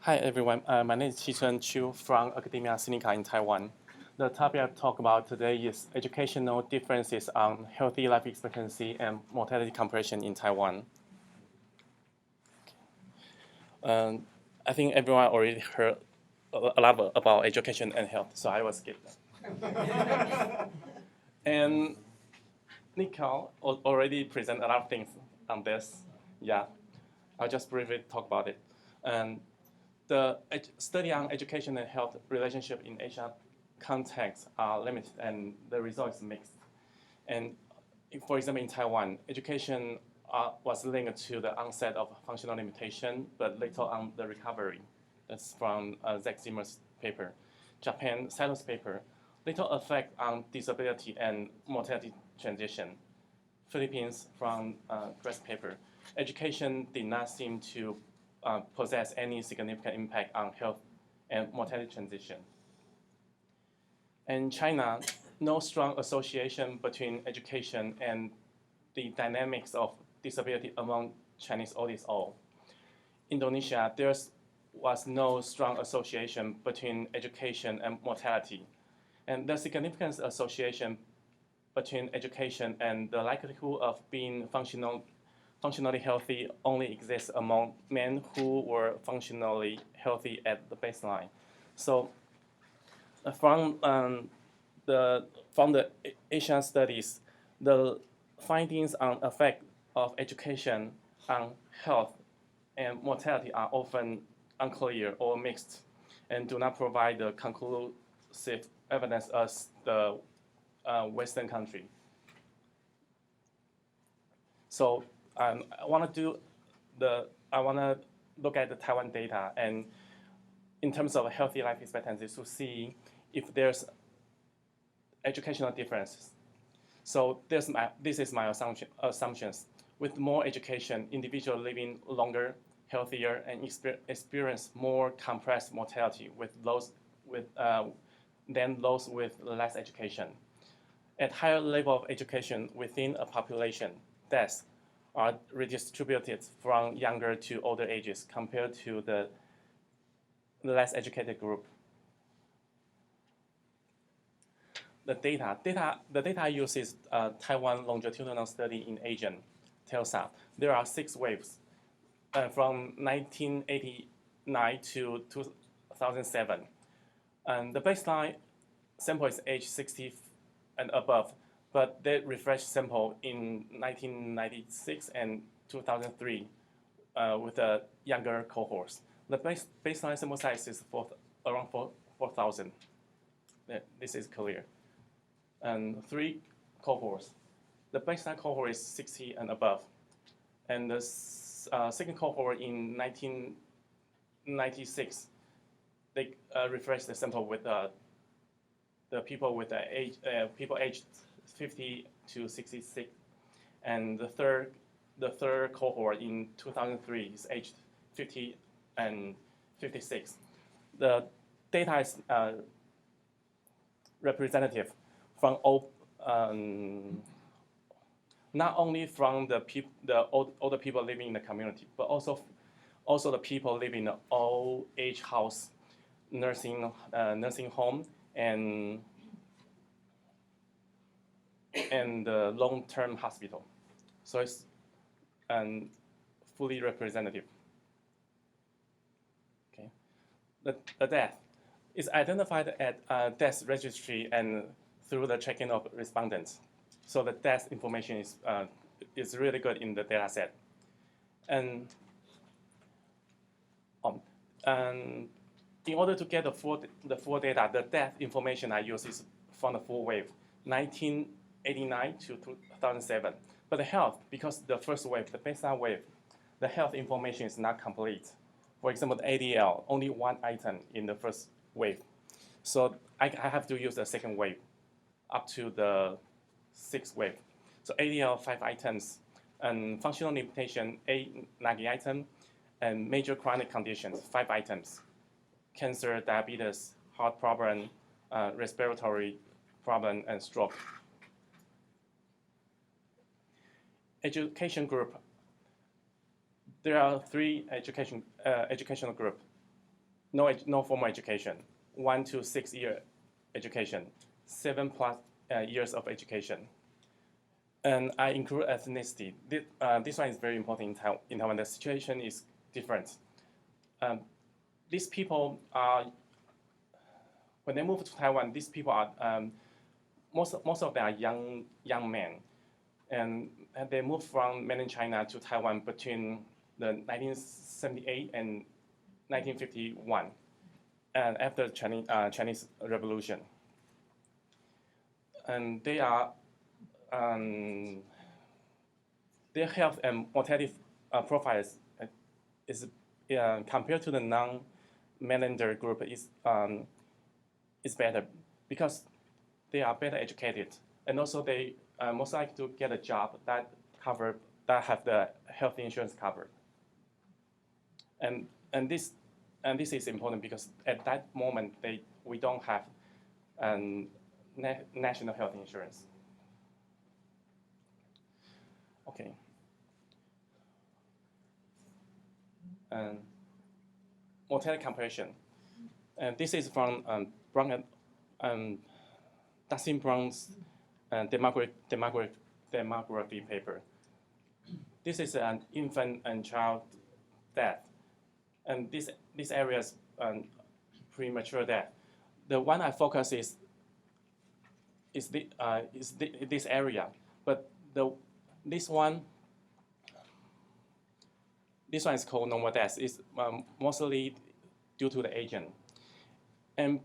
Hi everyone, my name is Chi-Tsun Chiu from Academia Sinica in Taiwan. The topic I'll talk about today is educational differences on healthy life expectancy and mortality comparison in Taiwan. I think everyone already heard a lot about education and health, so I will skip that. And Nicole already presented a lot of things on this. Yeah, I'll just briefly talk about it. And the study on education and health relationship in Asia context are limited and the result is mixed. And for example, in Taiwan, education was linked to the onset of functional limitation, but later on the recovery. That's from Zach Zimmer's paper. Japan, Sato's paper, little effect on disability and mortality transition. Philippines, from Gray's paper, education did not seem to possess any significant impact on health and mortality transition. In China, no strong association between education and the dynamics of disability among Chinese oldies all. Indonesia, there was no strong association between education and mortality. And the significant association between education and the likelihood of being functionally healthy only exists among men who were functionally healthy at the baseline. So from the Asian studies, the findings on effect of education on health and mortality are often unclear or mixed and do not provide the conclusive evidence as the Western country. So I want to look at the Taiwan data and in terms of healthy life expectancy to see if there's educational differences. So this is my assumptions. With more education, individuals living longer, healthier, and experience more compressed mortality than those with less education. At higher level of education within a population, deaths are redistributed from younger to older ages compared to the less educated group. The data uses Taiwan longitudinal study in Asian, TELSA. There are 6 waves from 1989 to 2007. And the baseline sample is age 60 and above, but they refresh sample in 1996 and 2003 with the younger cohorts. The baseline sample size is around 4,000. This is clear. And 3 cohorts. The baseline cohort is 60 and above. And the second cohort in 1996, they refresh the sample with the people with people aged 50 to 66, and the third cohort in 2003 is aged 50 and 56. The data is representative from all, not only from the older people living in the community, but also the people living in the old age house, nursing home, and the long-term hospital. So it's fully representative. Okay, the death is identified at death registry and through the checking of respondents. So the death information is really good in the data set. And in order to get the full data, the death information I use is from the full wave, 1989 to 2007. But the health, because the first wave, the baseline wave, the health information is not complete. For example, the ADL, only 1 item in the first wave. So I have to use the second wave up to the 6th wave. So ADL, 5 items, and functional limitation, 8 NAGI item, and major chronic conditions, 5 items. Cancer, diabetes, heart problem, respiratory problem, and stroke. Education group. There are 3 educational groups. no formal education, 1 to 6 year education, 7+ years of education. And I include ethnicity. This one is very important in Taiwan. The situation is different. These people are, when they move to Taiwan, these people are, most of them are young men. And they moved from mainland China to Taiwan between the 1978 and 1951, and after Chinese Revolution. And they are, their health and mortality profiles is compared to the non-mainlander group is better because they are better educated, and also they most likely to get a job that have the health insurance covered. And this is important because at that moment we don't have national health insurance. Okay. Mortality comparison. And this is from Dustin Brown's demography paper. This is an infant and child death, and this area is premature death. The one I focus is this area, but this one is called normal death. It's mostly due to the agent, and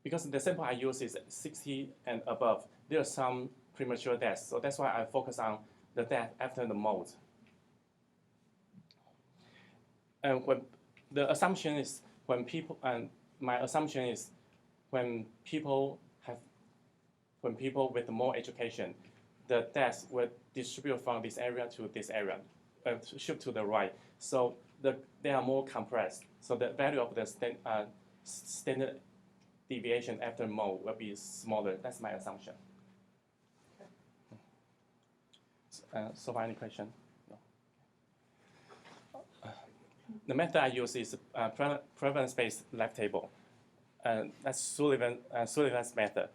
because the sample I use is 60 and above, there are some premature deaths. So that's why I focus on the death after the mold. And the assumption is when people, and my assumption is when people with more education, the deaths will distribute from this area to this area, shift to the right. So they are more compressed. So the value of the standard deviation after mold will be smaller. That's my assumption. So far, any question? No. The method I use is prevalence-based lab table. That's Sullivan's method.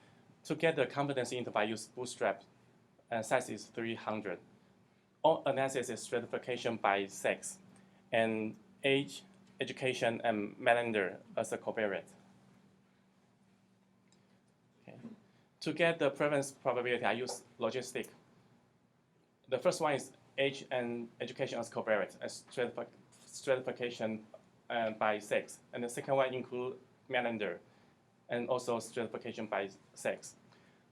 To get the confidence interval, I use bootstrap. Size is 300. All analysis is stratification by sex, and age, education, and Melander as a covariate. Okay. To get the prevalence probability, I use logistic. The first one is age and education as covariate, as stratification by sex. And the second one include Melander, and also stratification by sex.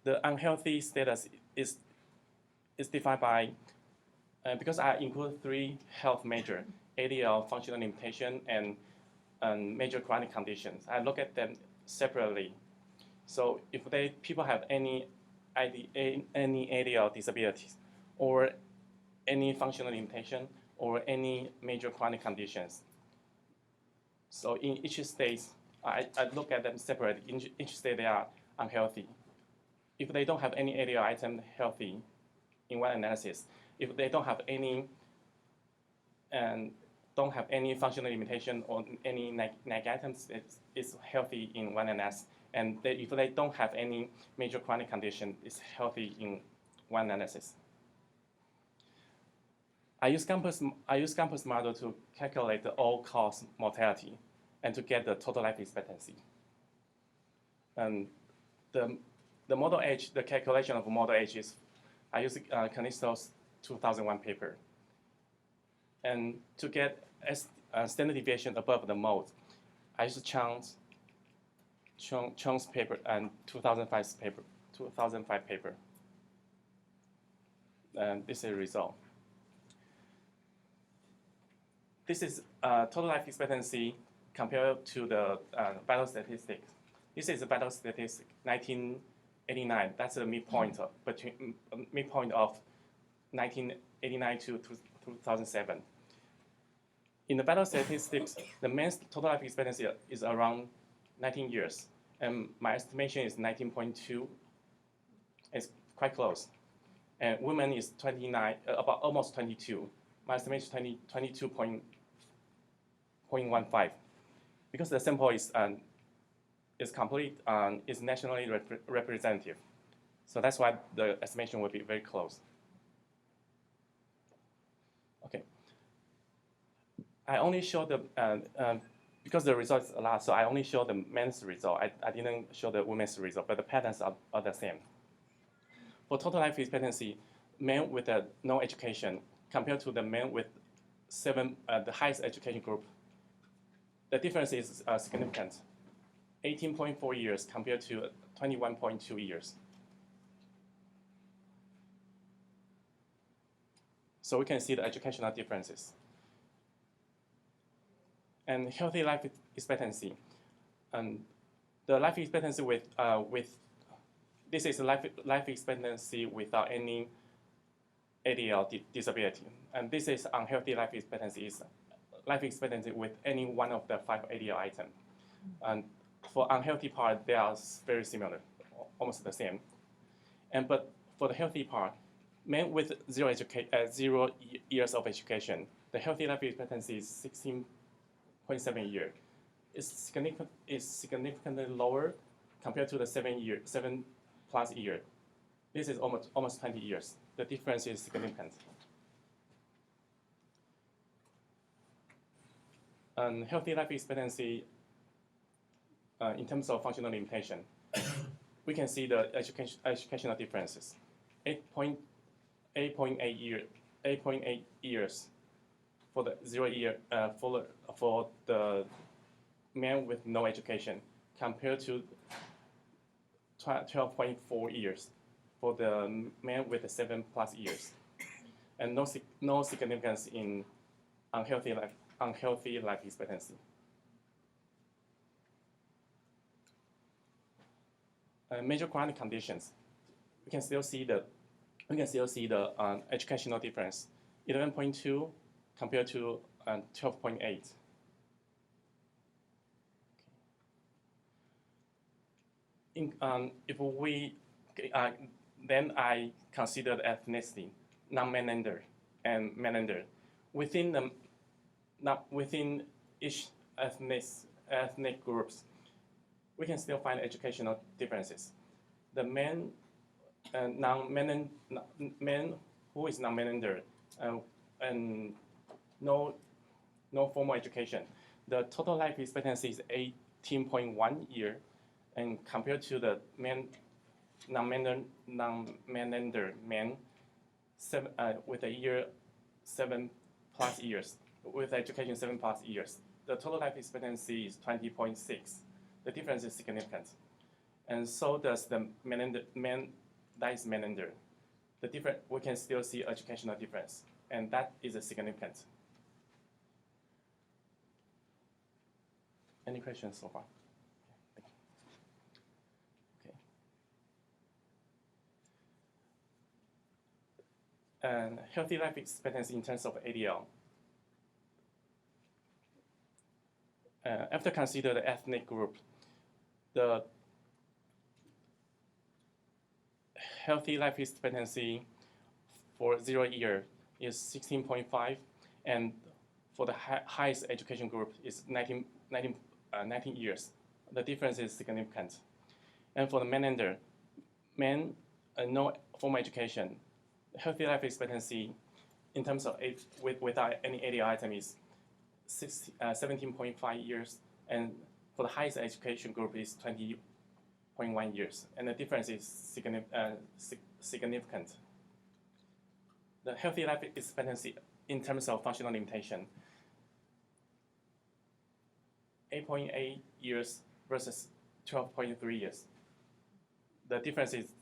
The unhealthy status is defined by, because I include 3 health measures, ADL, functional limitation, and major chronic conditions. I look at them separately. So if people have any ADL disabilities, or any functional limitation, or any major chronic conditions. So in each stage, I look at them separately. In each state, they are unhealthy. If they don't have any ADL item healthy in one analysis, if they don't have any functional limitation or any neg items, it's healthy in one analysis. And if they don't have any major chronic condition, it's healthy in one analysis. I use campus model to calculate the all-cause mortality and to get the total life expectancy. And the model age, the calculation of model age is, I use Canisto's 2001 paper. And to get standard deviation above the mode, I use Chang's paper and 2005 paper. And this is the result. This is total life expectancy compared to the vital statistics. This is the vital statistic, 1989. That's the midpoint of 1989 to 2007. In the vital statistics, the men's total life expectancy is around 19 years, and my estimation is 19.2. It's quite close. And women is 29, about almost 22. My estimation is 22.15. because the sample is complete, is nationally representative. So that's why the estimation will be very close. Okay. I only show the, because the results a lot, so I only show the men's result. I didn't show the women's result, but the patterns are the same. For total life expectancy, men with no education compared to the men with the highest education group, the difference is significant. 18.4 years compared to 21.2 years. So we can see the educational differences. And healthy life expectancy. And the life expectancy with this is life expectancy without any ADL disability. And this is unhealthy life expectancy, is life expectancy with any one of the 5 ADL items. And for unhealthy part, they are very similar, almost the same. But for the healthy part, men with 0 years of education, the healthy life expectancy is 16.7 years. It's significantly lower compared to the 7+ years. This is almost 20 years. The difference is significant. And healthy life expectancy in terms of functional limitation, we can see the educational differences. 8.8 years for the 0 year for the men with no education, compared to 12.4 years for the men with 7+ years, and no significance in unhealthy life expectancy. Major chronic conditions, we can still see the educational difference, 11.2 compared to 12.8. If we then I consider the ethnicity, non-Melander and Melander. Within each ethnic groups, we can still find educational differences. The men who is non-Melander and no formal education, the total life expectancy is 18.1 year, and compared to the non-Melander men with a year 7+ years, with education 7+ years, the total life expectancy is 20.6. The difference is significant, and so does the men that is Melander. We can still see educational difference, and that is significant. Any questions so far? Okay. And healthy life expectancy in terms of ADL. After consider the ethnic group, the healthy life expectancy for 0 year is 16.5, and for the highest education group is 19 years. The difference is significant. And for the Melander, men no formal education, healthy life expectancy in terms of age without any ADL item is 17.5 years, and for the highest education group is 20.1 years, and the difference is significant. The healthy life expectancy in terms of functional limitation, 8.8 years versus 12.3 years. The difference is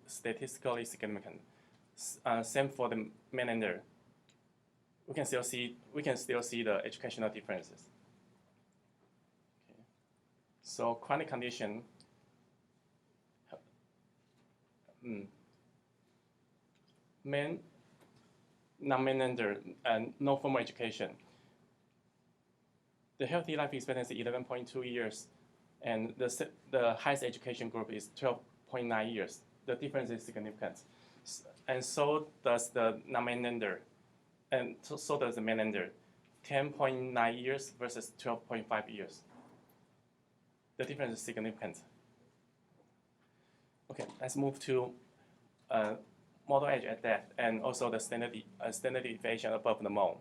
statistically significant. Same for the Melander. We can still see the educational differences. Okay. So chronic condition. Men, non-Melander, and no formal education. The healthy life expectancy 11.2 years, and the highest education group is 12.9 years. The difference is significant, and so does the non-Melander, and so does the Melander. 10.9 years versus 12.5 years. The difference is significant. Okay, let's move to model age at death and also the standard deviation above the mean.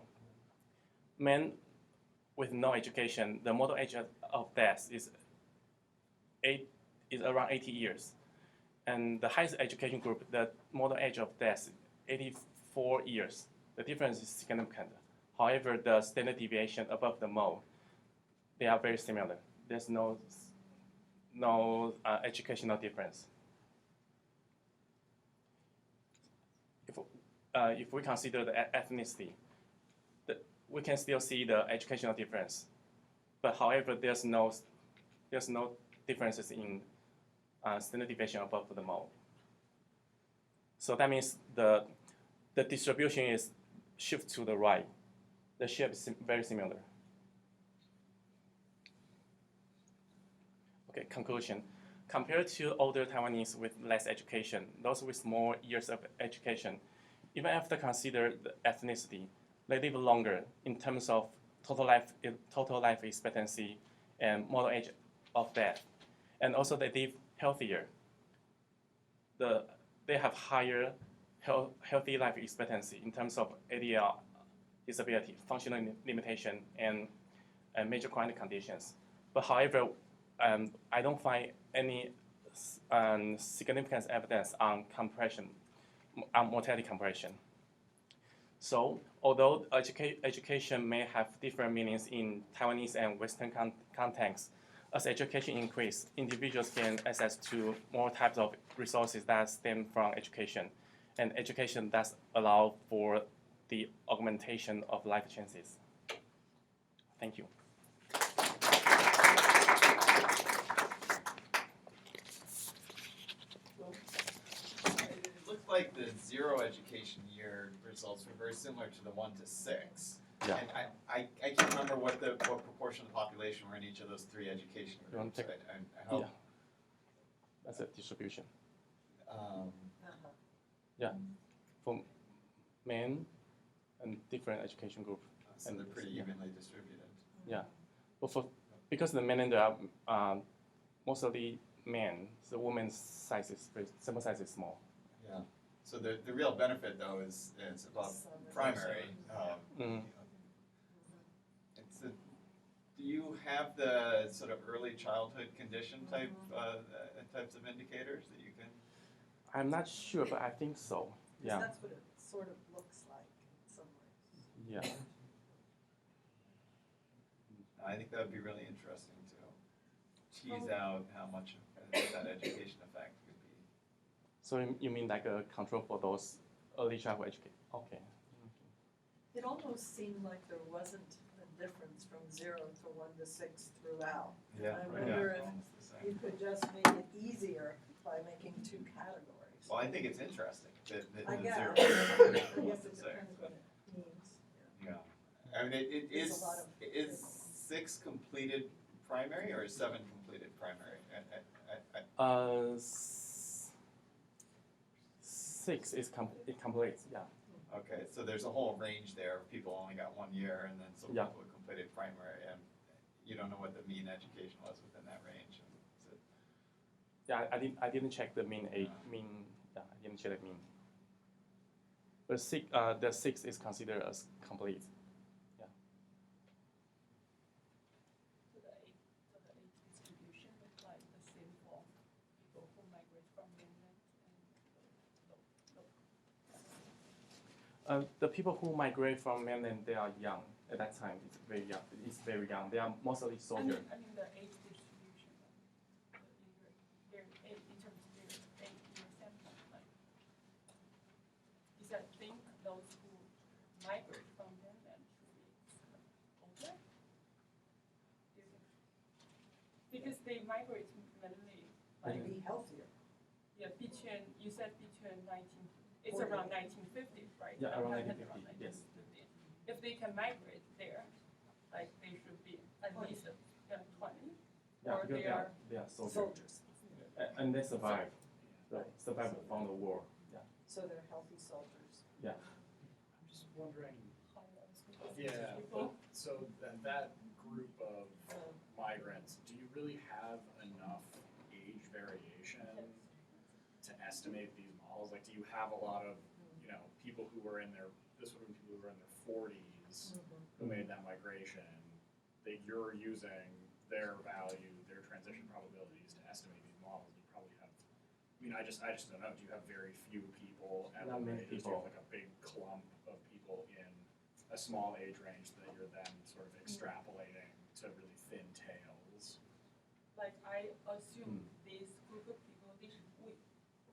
Men with no education, the model age of death is around 80 years. And the highest education group, the model age of death, 84 years. The difference is significant. However, the standard deviation above the mean, they are very similar. There's no educational difference. If we consider the ethnicity, we can still see the educational difference. But however, there's no differences in standard deviation above the mean. So that means the distribution is shift to the right. The shape is very similar. Okay, conclusion. Compared to older Taiwanese with less education, those with more years of education, even after consider the ethnicity, they live longer in terms of total life expectancy and model age of death. And also they live healthier. They have higher healthy life expectancy in terms of ADL, disability, functional limitation, and major chronic conditions. But however, I don't find any significant evidence on mortality comparison. So, although education may have different meanings in Taiwanese and Western contexts, as education increases, individuals gain access to more types of resources that stem from education, and education does allow for the augmentation of life chances. Thank you. It looked like the 0 education year results were very similar to the 1 to 6. Yeah. And I can't remember what proportion of the population were in each of those 3 education groups. You want to take, I hope. Yeah. That's a distribution. Um, Yeah. For men and different education group. so they're pretty evenly distributed. Yeah. But because the men and are mostly men, the women's sample size is small. Yeah. So the real benefit though is above primary. Do you have the sort of early childhood condition types of indicators that you can? I'm not sure, but I think so. Yeah. That's what it sort of looks like in some ways. Yeah. I think that would be really interesting to tease out how much that education effect could be. So you mean like a control for those early childhood education? Okay. It almost seemed like there wasn't a difference from 0 to 1 to 6 throughout. Yeah. I wonder if you could just make it easier by making 2 categories. Well, I think it's interesting that I the guess, 0 I guess it to 1 to depends 6. what it means. Yeah. I mean, There's a lot of is 6 completed primary or is 7 completed primary? 6 is complete. Yeah. Okay, so there's a whole range there of people only got 1 year and then some Yeah. people who completed primary and you don't know what the mean education was within that range. Yeah, I didn't check the mean age. Yeah, I didn't check the mean. But the 6 is considered as complete. Yeah. So the age distribution looks like the same for people who migrate from mainland and The people who migrate from mainland, they are young at that time. It's very young. They are mostly soldiers. I mean the age distribution, their age in terms of their age year sample, like is that think those who migrate from mainland should be older? Because they migrate mainly like Maybe healthier. between you said between 19. It's around 1950, right? Yeah, around Around 1950, yes. If they can migrate there, like they should be at least 20. Yeah, or because they are soldiers. And they survive. Survive from the war. Yeah. So they're healthy soldiers. Yeah. I'm just wondering, Yeah. So that group of migrants, do you really have enough age variation to estimate these models? Like, do you have a lot of, people who were in their, this would have been people who were in their 40s who made that migration, that you're using their value, their transition probabilities to estimate these models? You probably have, I just don't know. Do you have very few people at Not many ranges? Do you people. have like a big clump of people in a small age range that you're then sort of extrapolating to really thin tails? Like I assume this group of people,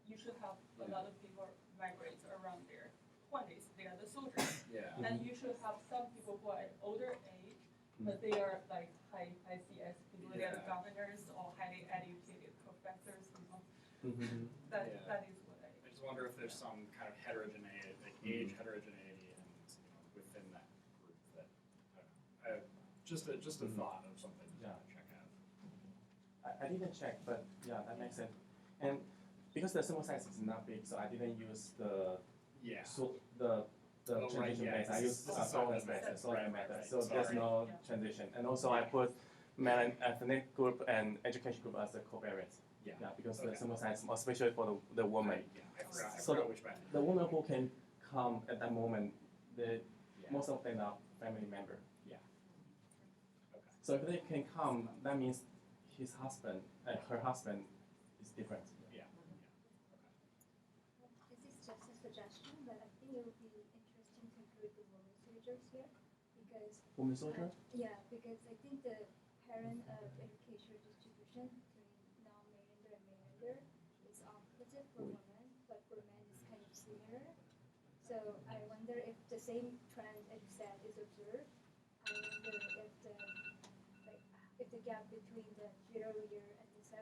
you should have a lot of people migrate around their 20s. They are the soldiers. Yeah. And you should have some people who are at older age, but they are like high CS people, they are Yeah. governors or highly educated professors. Mm-hmm. That is what I just wonder if there's some kind of heterogeneity, like age heterogeneity, and within that group that just a thought of something to Yeah. check out. I didn't check, but yeah, that makes sense. And because the sample size is not big, so I didn't use the Yeah. transition yeah, base. I this used is solvent solvent base, method. Right, method. right. So there's Sorry. no Yeah. transition. And also I put male ethnic group and education group as the covariates. Yeah. Yeah, because the Okay. sample size, especially for the woman. Right, yeah, I forgot So which method. The woman who can come at that moment, Yeah. most of them are family member. Yeah. Okay. So if they can come, that means his husband, her husband is different. Yeah. This is just a suggestion, but I think it would be interesting to include the women soldiers here because Woman soldier? because I think the parent of education distribution between non-mainlander and mainlander is opposite for women, but for men is kind of similar. So I wonder if the same trend as you said is observed. I wonder if the gap between the 0 year and the 7+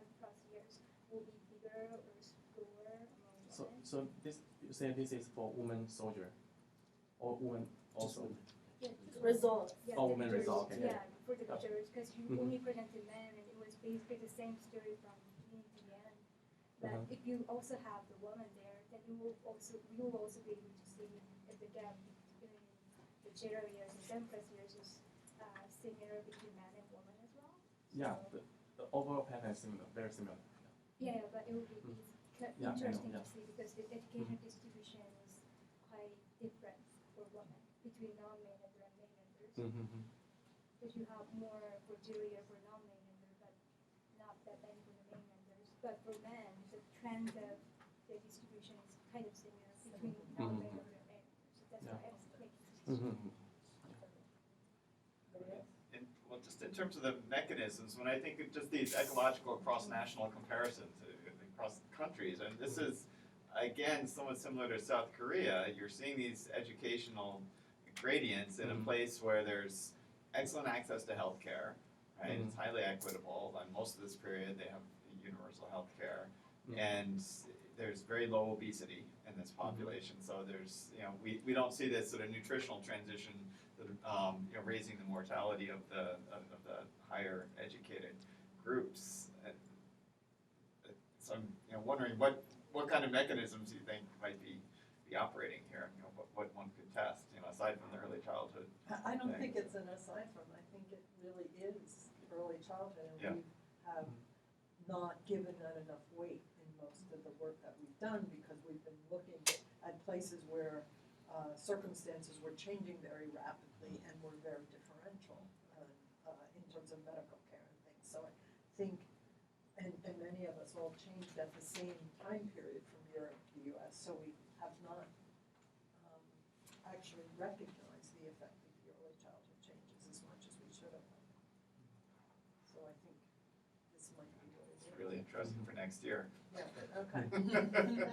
years will be bigger or slower among women. So this, you say this is for woman soldier, or woman also? Yeah, Result. Yeah, Oh, the women pictures, result, okay. Yeah, for the pictures, because you Mhm. only presented men, and it was basically the same story from beginning to the end. But Uh-huh. if you also have the woman there, then you will also be able to see if the gap between the 0 years and 7+ years is similar between man and woman as well. Yeah, So, the overall pattern is similar, very similar. yeah, but it would be Yeah, I know, interesting yeah. to see because the education distribution is quite different for women between non-mainlander and mainlanders. Mm-hmm. Because you have more for 0 year for non-mainlander, but not that many for the mainlanders. But for men, the trend of the distribution is kind of similar between non-mainlander and mainlander. So that's Yeah. why I was making this Mm-hmm. And, well, just in terms of the mechanisms, when I think of just these ecological cross-national comparisons across countries, and this is, again, somewhat similar to South Korea, you're seeing these educational gradients in a place where there's excellent access to healthcare, right? It's highly equitable. On most of this period, they have universal healthcare, and there's very low obesity in this population. So there's, we don't see this sort of nutritional transition, raising the mortality of the higher educated groups. So I'm wondering what kind of mechanisms you think might be operating here. What one could test, aside from the early childhood. I don't think it's an aside from, I think it really is early childhood, and we have not given that enough weight in most of the work that we've done because we've been looking at places where circumstances were changing very rapidly and were very differential in terms of medical care and things. So I think, and many of us all changed at the same time period from Europe to the US, so we have not actually recognized the effect of the early childhood changes as much as we should have. So I think this might be what it is. It's really interesting for next year. Yeah, okay.